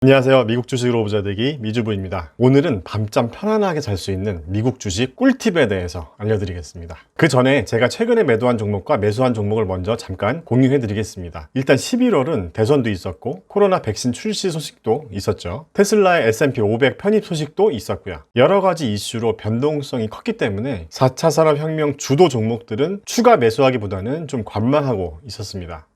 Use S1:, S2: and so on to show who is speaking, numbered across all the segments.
S1: 안녕하세요. 미국 주식으로 부자 되기 미주부입니다. 오늘은 밤잠 편안하게 잘 수 있는 미국 주식 꿀팁에 대해서 알려드리겠습니다. 그 전에 제가 최근에 매도한 종목과 매수한 종목을 먼저 잠깐 공유해 드리겠습니다. 일단 11월은 대선도 있었고 코로나 백신 출시 소식도 있었죠. 테슬라의 S&P 500 편입 소식도 있었고요. 여러 가지 이슈로 변동성이 컸기 때문에 4차 산업혁명 주도 종목들은 추가 매수하기보다는 좀 관망하고 있었습니다.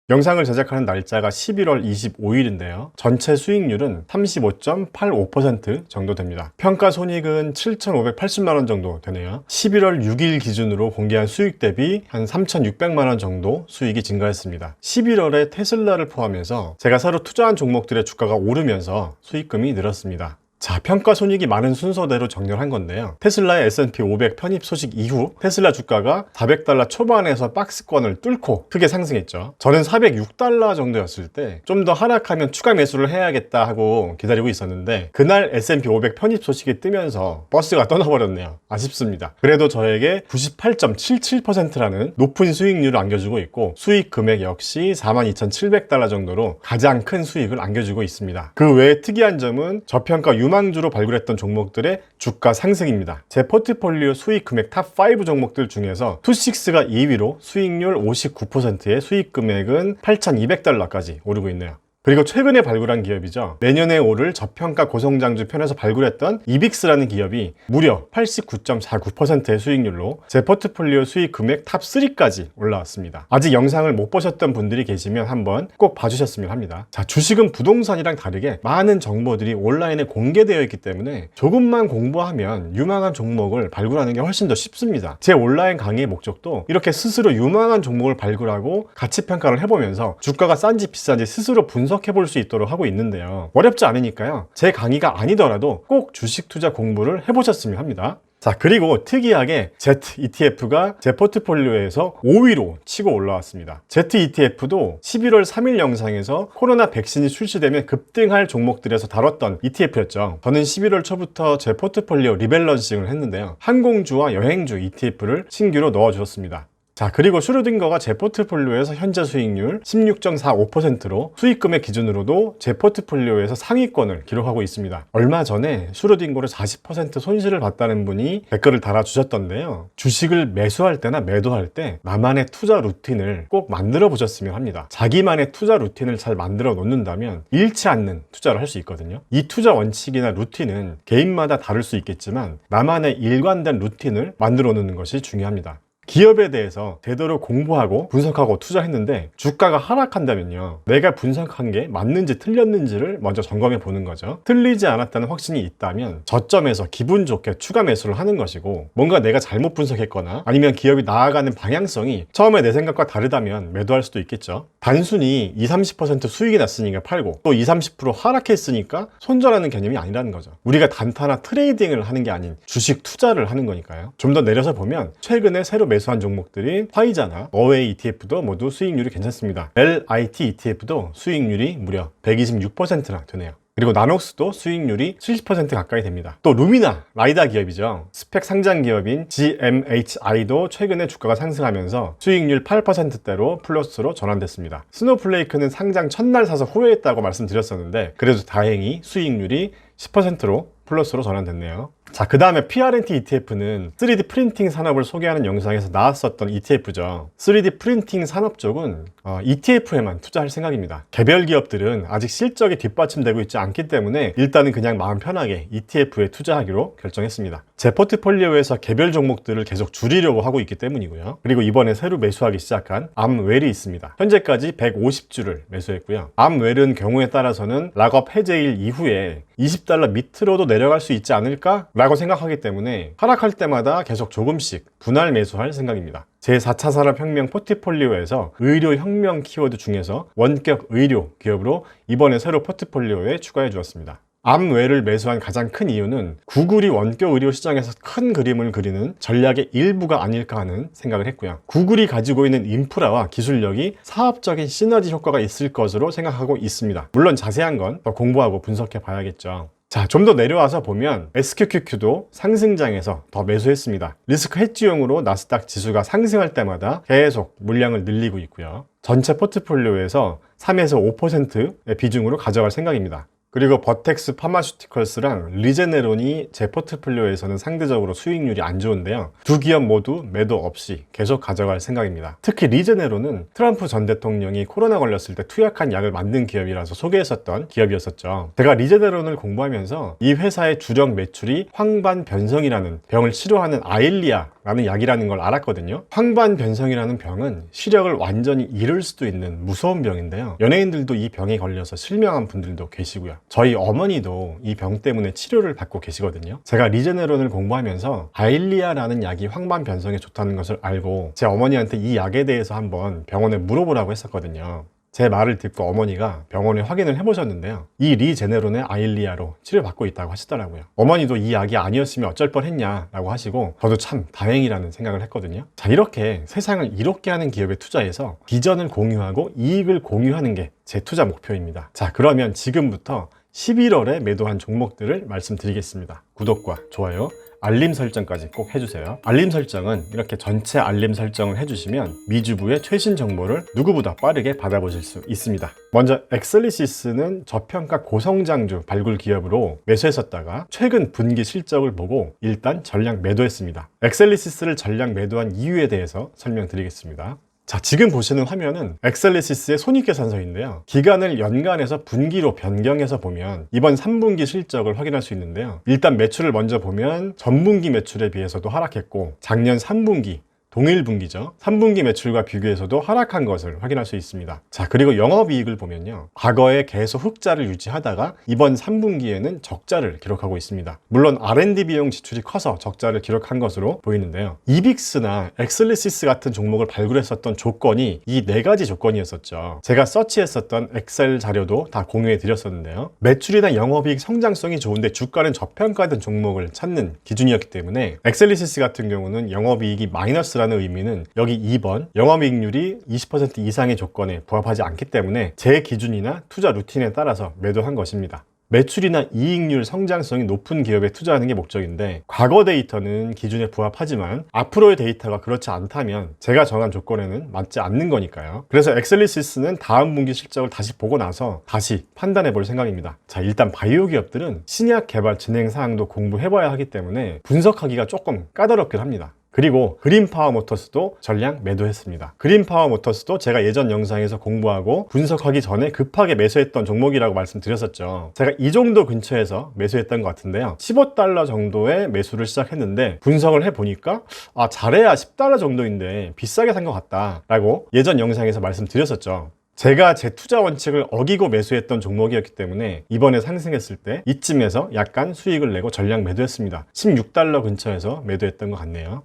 S1: 영상을 제작하는 날짜가 11월 25일인데요. 전체 수익률은 35.85% 정도 됩니다. 평가 손익은 7,580만원 정도 되네요. 11월 6일 기준으로 공개한 수익 대비 한 3,600만원 정도 수익이 증가했습니다. 11월에 테슬라를 포함해서 제가 새로 투자한 종목들의 주가가 오르면서 수익금이 늘었습니다. 자, 평가 손익이 많은 순서대로 정렬한 건데요. 테슬라의 S&P 500 편입 소식 이후 테슬라 주가가 $400 초반에서 박스권을 뚫고 크게 상승했죠. 저는 $406 정도였을 때 좀 더 하락하면 추가 매수를 해야겠다 하고 기다리고 있었는데 그날 S&P 500 편입 소식이 뜨면서 버스가 떠나버렸네요. 아쉽습니다. 그래도 저에게 98.77%라는 높은 수익률을 안겨주고 있고 수익 금액 역시 $42,700 정도로 가장 큰 수익을 안겨주고 있습니다. 그 외에 특이한 점은 저평가 유망주로 발굴했던 종목들의 주가 상승입니다. 제 포트폴리오 수익 금액 탑5 종목들 중에서 투식스가 2위로 수익률 59%의 수익 금액은 $8,200까지 오르고 있네요. 그리고 최근에 발굴한 기업이죠. 내년에 오를 저평가 고성장주 편에서 발굴했던 이빅스라는 기업이 무려 89.49%의 수익률로 제 포트폴리오 수익 금액 탑3까지 올라왔습니다. 아직 영상을 못 보셨던 분들이 계시면 한번 꼭 봐주셨으면 합니다. 자, 주식은 부동산이랑 다르게 많은 정보들이 온라인에 공개되어 있기 때문에 조금만 공부하면 유망한 종목을 발굴하는 게 훨씬 더 쉽습니다. 제 온라인 강의의 목적도 이렇게 스스로 유망한 종목을 발굴하고 가치 평가를 해보면서 주가가 싼지 비싼지 스스로 분석해볼 수 있도록 하고 있는데요. 어렵지 않으니까요. 제 강의가 아니더라도 꼭 주식 투자 공부를 해보셨으면 합니다. 자, 그리고 특이하게 ZETF가 제 포트폴리오에서 5위로 치고 올라왔습니다. ZETF도 11월 3일 영상에서 코로나 백신이 출시되면 급등할 종목들에서 다뤘던 ETF였죠. 저는 11월 초부터 제 포트폴리오 리밸런싱을 했는데요. 항공주와 여행주 ETF를 신규로 넣어주었습니다. 자, 그리고 슈르딩거가 제 포트폴리오에서 현재 수익률 16.45%로 수익금액 기준으로도 제 포트폴리오에서 상위권을 기록하고 있습니다. 얼마 전에 슈르딩거를 40% 손실을 봤다는 분이 댓글을 달아주셨던데요. 주식을 매수할 때나 매도할 때 나만의 투자 루틴을 꼭 만들어 보셨으면 합니다. 자기만의 투자 루틴을 잘 만들어 놓는다면 잃지 않는 투자를 할 수 있거든요. 이 투자 원칙이나 루틴은 개인마다 다를 수 있겠지만 나만의 일관된 루틴을 만들어 놓는 것이 중요합니다. 기업에 대해서 제대로 공부하고 분석하고 투자했는데 주가가 하락한다면요, 내가 분석한 게 맞는지 틀렸는지를 먼저 점검해 보는 거죠. 틀리지 않았다는 확신이 있다면 저점에서 기분 좋게 추가 매수를 하는 것이고, 뭔가 내가 잘못 분석했거나 아니면 기업이 나아가는 방향성이 처음에 내 생각과 다르다면 매도할 수도 있겠죠. 단순히 20-30% 수익이 났으니까 팔고 또 20-30% 하락했으니까 손절하는 개념이 아니라는 거죠. 우리가 단타나 트레이딩을 하는 게 아닌 주식 투자를 하는 거니까요. 좀 더 내려서 보면 최근에 새로 매수한 종목들인 화이자나 어웨이 ETF도 모두 수익률이 괜찮습니다. LIT ETF도 수익률이 무려 126%나 되네요. 그리고 나녹스도 수익률이 70% 가까이 됩니다. 또 루미나, 라이다 기업이죠. 스펙 상장 기업인 GMHI도 최근에 주가가 상승하면서 수익률 8%대로 플러스로 전환됐습니다. 스노플레이크는 상장 첫날 사서 후회했다고 말씀드렸었는데 그래도 다행히 수익률이 10%로 플러스로 전환됐네요. 자, 그 다음에 PRNT ETF는 3D 프린팅 산업을 소개하는 영상에서 나왔었던 ETF죠. 3D 프린팅 산업 쪽은 ETF에만 투자할 생각입니다. 개별 기업들은 아직 실적이 뒷받침되고 있지 않기 때문에 일단은 그냥 마음 편하게 ETF에 투자하기로 결정했습니다. 제 포트폴리오에서 개별 종목들을 계속 줄이려고 하고 있기 때문이고요. 그리고 이번에 새로 매수하기 시작한 암웰이 있습니다. 현재까지 150주를 매수했고요. 암웰은 경우에 따라서는 락업 해제일 이후에 $20 밑으로도 내려갈 수 있지 않을까? 라고 생각하기 때문에 하락할 때마다 계속 조금씩 분할 매수할 생각입니다. 제 4차 산업혁명 포트폴리오에서 의료혁명 키워드 중에서 원격 의료 기업으로 이번에 새로 포트폴리오에 추가해 주었습니다. 암웰을 매수한 가장 큰 이유는 구글이 원격 의료 시장에서 큰 그림을 그리는 전략의 일부가 아닐까 하는 생각을 했고요. 구글이 가지고 있는 인프라와 기술력이 사업적인 시너지 효과가 있을 것으로 생각하고 있습니다. 물론 자세한 건 더 공부하고 분석해 봐야겠죠. 자, 좀 더 내려와서 보면 SQQQ도 상승장에서 더 매수했습니다. 리스크 헤지용으로 나스닥 지수가 상승할 때마다 계속 물량을 늘리고 있고요. 전체 포트폴리오에서 3에서 5%의 비중으로 가져갈 생각입니다. 그리고 버텍스 파마슈티컬스랑 리제네론이 제 포트폴리오에서는 상대적으로 수익률이 안 좋은데요. 두 기업 모두 매도 없이 계속 가져갈 생각입니다. 특히 리제네론은 트럼프 전 대통령이 코로나 걸렸을 때 투약한 약을 만든 기업이라서 소개했었던 기업이었었죠. 제가 리제네론을 공부하면서 이 회사의 주력 매출이 황반변성이라는 병을 치료하는 아일리아라는 약이라는 걸 알았거든요. 황반변성이라는 병은 시력을 완전히 잃을 수도 있는 무서운 병인데요. 연예인들도 이 병에 걸려서 실명한 분들도 계시고요. 저희 어머니도 이 병 때문에 치료를 받고 계시거든요. 제가 리제네론을 공부하면서 아일리아라는 약이 황반변성에 좋다는 것을 알고 제 어머니한테 이 약에 대해서 한번 병원에 물어보라고 했었거든요. 제 말을 듣고 어머니가 병원에 확인을 해보셨는데요. 이 리제네론의 아일리아로 치료받고 있다고 하시더라고요. 어머니도 이 약이 아니었으면 어쩔 뻔했냐라고 하시고 저도 참 다행이라는 생각을 했거든요. 자, 이렇게 세상을 이롭게 하는 기업에 투자해서 비전을 공유하고 이익을 공유하는 게 제 투자 목표입니다. 자, 그러면 지금부터 11월에 매도한 종목들을 말씀드리겠습니다. 구독과 좋아요, 알림 설정까지 꼭 해주세요. 알림 설정은 이렇게 전체 알림 설정을 해주시면 미주부의 최신 정보를 누구보다 빠르게 받아보실 수 있습니다. 먼저 엑셀리시스는 저평가 고성장주 발굴 기업으로 매수했었다가 최근 분기 실적을 보고 일단 전량 매도했습니다. 엑셀리시스를 전량 매도한 이유에 대해서 설명드리겠습니다. 자, 지금 보시는 화면은 엑셀리시스의 손익계산서인데요. 기간을 연간에서 분기로 변경해서 보면 이번 3분기 실적을 확인할 수 있는데요. 일단 매출을 먼저 보면 전분기 매출에 비해서도 하락했고 작년 3분기 동일 분기죠. 3분기 매출과 비교해서도 하락한 것을 확인할 수 있습니다. 자, 그리고 영업이익을 보면요. 과거에 계속 흑자를 유지하다가 이번 3분기에는 적자를 기록하고 있습니다. 물론 R&D 비용 지출이 커서 적자를 기록한 것으로 보이는데요. 이빅스나 엑셀리시스 같은 종목을 발굴했었던 조건이 이 네 가지 조건이었었죠. 제가 서치했었던 엑셀 자료도 다 공유해 드렸었는데요. 매출이나 영업이익 성장성이 좋은데 주가는 저평가된 종목을 찾는 기준이었기 때문에 엑셀리시스 같은 경우는 영업이익이 마이너스라는 의미는 여기 2번 영업이익률이 20% 이상의 조건에 부합하지 않기 때문에 제 기준이나 투자 루틴에 따라서 매도한 것입니다. 매출이나 이익률 성장성이 높은 기업에 투자하는 게 목적인데 과거 데이터는 기준에 부합하지만 앞으로의 데이터가 그렇지 않다면 제가 정한 조건에는 맞지 않는 거니까요. 그래서 엑셀리시스는 다음 분기 실적을 다시 보고 나서 다시 판단해 볼 생각입니다. 자, 일단 바이오 기업들은 신약 개발 진행 사항도 공부해 봐야 하기 때문에 분석하기가 조금 까다롭긴 합니다. 그리고 그린파워모터스도 전량 매도했습니다. 그린파워모터스도 제가 예전 영상에서 공부하고 분석하기 전에 급하게 매수했던 종목이라고 말씀드렸었죠. 제가 이 정도 근처에서 매수했던 것 같은데요. 15달러 정도의 매수를 시작했는데 분석을 해보니까 잘해야 10달러 정도인데 비싸게 산 것 같다 라고 예전 영상에서 말씀드렸었죠. 제가 제 투자 원칙을 어기고 매수했던 종목이었기 때문에 이번에 상승했을 때 이쯤에서 약간 수익을 내고 전량 매도했습니다. 16달러 근처에서 매도했던 것 같네요.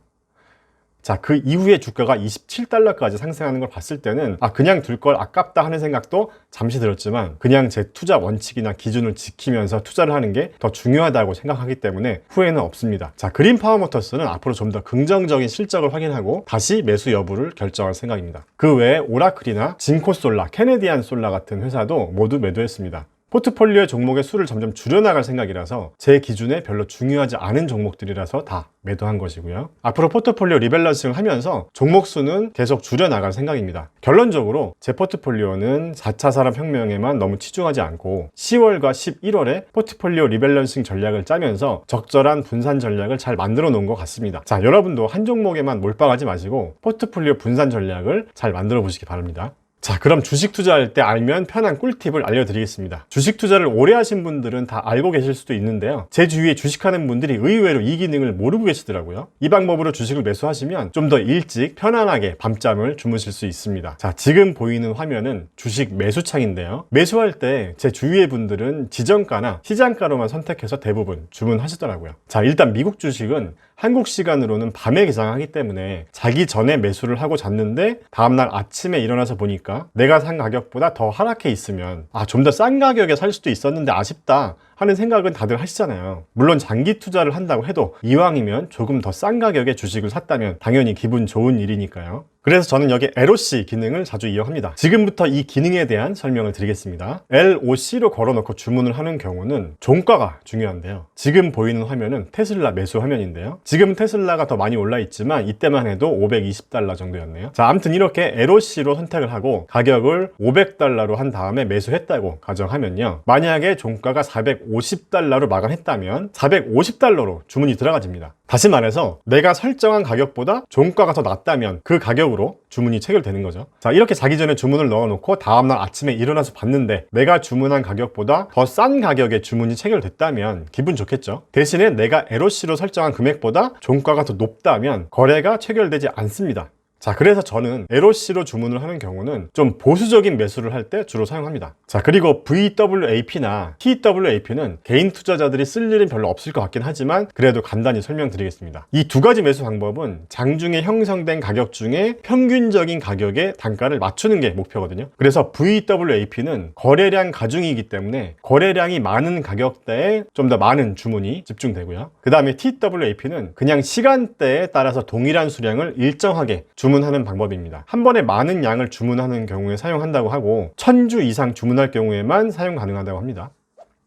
S1: 자, 그 이후에 주가가 27달러까지 상승하는 걸 봤을 때는 그냥 둘 걸 아깝다 하는 생각도 잠시 들었지만 그냥 제 투자 원칙이나 기준을 지키면서 투자를 하는 게 더 중요하다고 생각하기 때문에 후회는 없습니다. 자, 그린파워모터스는 앞으로 좀 더 긍정적인 실적을 확인하고 다시 매수 여부를 결정할 생각입니다. 그 외에 오라클이나 진코솔라, 캐네디안솔라 같은 회사도 모두 매도했습니다. 포트폴리오의 종목의 수를 점점 줄여나갈 생각이라서 제 기준에 별로 중요하지 않은 종목들이라서 다 매도한 것이고요. 앞으로 포트폴리오 리밸런싱을 하면서 종목 수는 계속 줄여나갈 생각입니다. 결론적으로 제 포트폴리오는 4차 산업혁명에만 너무 치중하지 않고 10월과 11월에 포트폴리오 리밸런싱 전략을 짜면서 적절한 분산 전략을 잘 만들어 놓은 것 같습니다. 자, 여러분도 한 종목에만 몰빵하지 마시고 포트폴리오 분산 전략을 잘 만들어 보시기 바랍니다. 자, 그럼 주식 투자할 때 알면 편한 꿀팁을 알려드리겠습니다. 주식 투자를 오래 하신 분들은 다 알고 계실 수도 있는데요. 제 주위에 주식하는 분들이 의외로 이 기능을 모르고 계시더라고요. 이 방법으로 주식을 매수하시면 좀 더 일찍 편안하게 밤잠을 주무실 수 있습니다. 자, 지금 보이는 화면은 주식 매수창인데요. 매수할 때 제 주위의 분들은 지정가나 시장가로만 선택해서 대부분 주문하시더라고요. 자, 일단 미국 주식은 한국 시간으로는 밤에 개장하기 때문에 자기 전에 매수를 하고 잤는데 다음날 아침에 일어나서 보니까 내가 산 가격보다 더 하락해 있으면 좀 더 싼 가격에 살 수도 있었는데 아쉽다 하는 생각은 다들 하시잖아요. 물론 장기 투자를 한다고 해도 이왕이면 조금 더 싼 가격에 주식을 샀다면 당연히 기분 좋은 일이니까요. 그래서 저는 여기 LOC 기능을 자주 이용합니다. 지금부터 이 기능에 대한 설명을 드리겠습니다. LOC로 걸어놓고 주문을 하는 경우는 종가가 중요한데요. 지금 보이는 화면은 테슬라 매수 화면인데요. 지금 테슬라가 더 많이 올라 있지만 이때만 해도 $520 정도였네요. 자, 아무튼 이렇게 LOC로 선택을 하고 가격을 $500로 한 다음에 매수했다고 가정하면요. 만약에 종가가 $450로 마감했다면 $450로 주문이 들어가집니다. 다시 말해서 내가 설정한 가격보다 종가가 더 낮다면 그 가격으로 주문이 체결되는 거죠. 자, 이렇게 자기 전에 주문을 넣어놓고 다음날 아침에 일어나서 봤는데 내가 주문한 가격보다 더 싼 가격에 주문이 체결됐다면 기분 좋겠죠. 대신에 내가 LOC로 설정한 금액보다 종가가 더 높다면 거래가 체결되지 않습니다. 자, 그래서 저는 LOC로 주문을 하는 경우는 좀 보수적인 매수를 할 때 주로 사용합니다. 자, 그리고 VWAP나 TWAP는 개인 투자자들이 쓸 일은 별로 없을 것 같긴 하지만 그래도 간단히 설명드리겠습니다. 이 두 가지 매수 방법은 장중에 형성된 가격 중에 평균적인 가격의 단가를 맞추는 게 목표거든요. 그래서 VWAP는 거래량 가중이기 때문에 거래량이 많은 가격대에 좀 더 많은 주문이 집중되고요. 그 다음에 TWAP는 그냥 시간대에 따라서 동일한 수량을 일정하게 주문하는 방법입니다. 한 번에 많은 양을 주문하는 경우에 사용한다고 하고 1000주 이상 주문할 경우에만 사용 가능하다고 합니다.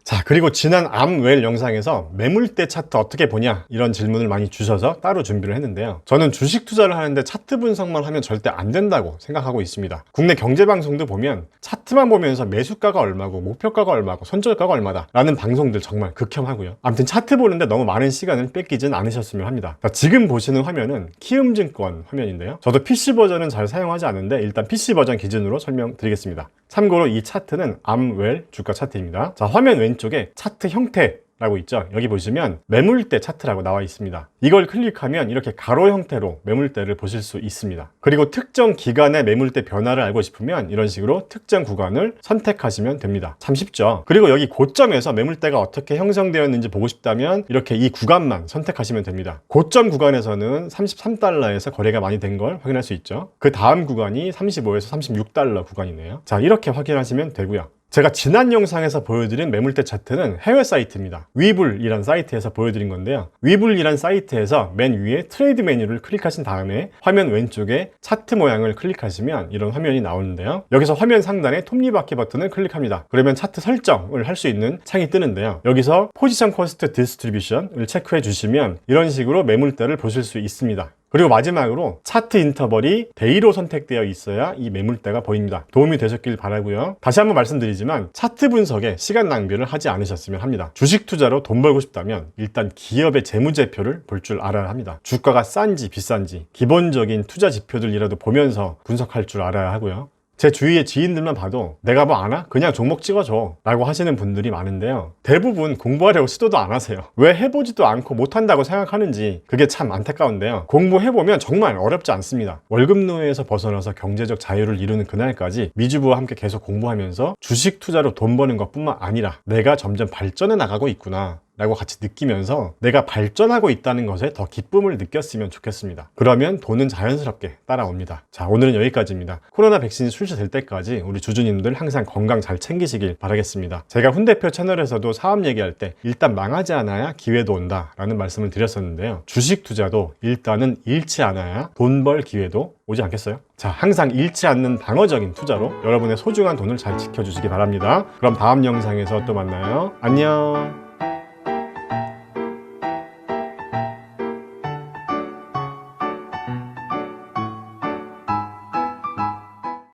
S1: 자, 그리고 지난 암웰 영상에서 매물대 차트 어떻게 보냐 이런 질문을 많이 주셔서 따로 준비를 했는데요. 저는 주식 투자를 하는데 차트 분석만 하면 절대 안 된다고 생각하고 있습니다. 국내 경제방송도 보면 차트만 보면서 매수가가 얼마고 목표가가 얼마고 손절가가 얼마다 라는 방송들 정말 극혐하고요. 아무튼 차트 보는데 너무 많은 시간을 뺏기진 않으셨으면 합니다. 자, 지금 보시는 화면은 키움증권 화면인데요. 저도 PC 버전은 잘 사용하지 않는데 일단 PC 버전 기준으로 설명드리겠습니다. 참고로 이 차트는 암웰 주가 차트입니다. 자, 화면 왼쪽에 차트 형태라고 있죠. 여기 보시면 매물대 차트라고 나와 있습니다. 이걸 클릭하면 이렇게 가로 형태로 매물대를 보실 수 있습니다. 그리고 특정 기간의 매물대 변화를 알고 싶으면 이런 식으로 특정 구간을 선택하시면 됩니다. 참 쉽죠. 그리고 여기 고점에서 매물대가 어떻게 형성되었는지 보고 싶다면 이렇게 이 구간만 선택하시면 됩니다. 고점 구간에서는 $33에서 거래가 많이 된 걸 확인할 수 있죠. 그 다음 구간이 35에서 $36 구간이네요. 자, 이렇게 확인하시면 되고요. 제가 지난 영상에서 보여드린 매물대 차트는 해외 사이트입니다. 위블이란 사이트에서 보여드린 건데요. 위블이란 사이트에서 맨 위에 트레이드 메뉴를 클릭하신 다음에 화면 왼쪽에 차트 모양을 클릭하시면 이런 화면이 나오는데요. 여기서 화면 상단에 톱니바퀴 버튼을 클릭합니다. 그러면 차트 설정을 할 수 있는 창이 뜨는데요. 여기서 포지션 코스트 디스트리뷰션을 체크해 주시면 이런 식으로 매물대를 보실 수 있습니다. 그리고 마지막으로 차트 인터벌이 데이로 선택되어 있어야 이 매물대가 보입니다. 도움이 되셨길 바라고요. 다시 한번 말씀드리지만 차트 분석에 시간 낭비를 하지 않으셨으면 합니다. 주식 투자로 돈 벌고 싶다면 일단 기업의 재무제표를 볼 줄 알아야 합니다. 주가가 싼지 비싼지 기본적인 투자 지표들이라도 보면서 분석할 줄 알아야 하고요. 제 주위의 지인들만 봐도 내가 뭐 아나? 그냥 종목 찍어줘 라고 하시는 분들이 많은데요. 대부분 공부하려고 시도도 안 하세요. 왜 해보지도 않고 못한다고 생각하는지 그게 참 안타까운데요. 공부해보면 정말 어렵지 않습니다. 월급노예에서 벗어나서 경제적 자유를 이루는 그날까지 미주부와 함께 계속 공부하면서 주식 투자로 돈 버는 것뿐만 아니라 내가 점점 발전해 나가고 있구나 라고 같이 느끼면서 내가 발전하고 있다는 것에 더 기쁨을 느꼈으면 좋겠습니다. 그러면 돈은 자연스럽게 따라옵니다. 자, 오늘은 여기까지입니다. 코로나 백신이 출시될 때까지 우리 주주님들 항상 건강 잘 챙기시길 바라겠습니다. 제가 훈대표 채널에서도 사업 얘기할 때 일단 망하지 않아야 기회도 온다 라는 말씀을 드렸었는데요. 주식 투자도 일단은 잃지 않아야 돈 벌 기회도 오지 않겠어요? 자, 항상 잃지 않는 방어적인 투자로 여러분의 소중한 돈을 잘 지켜주시기 바랍니다. 그럼 다음 영상에서 또 만나요. 안녕.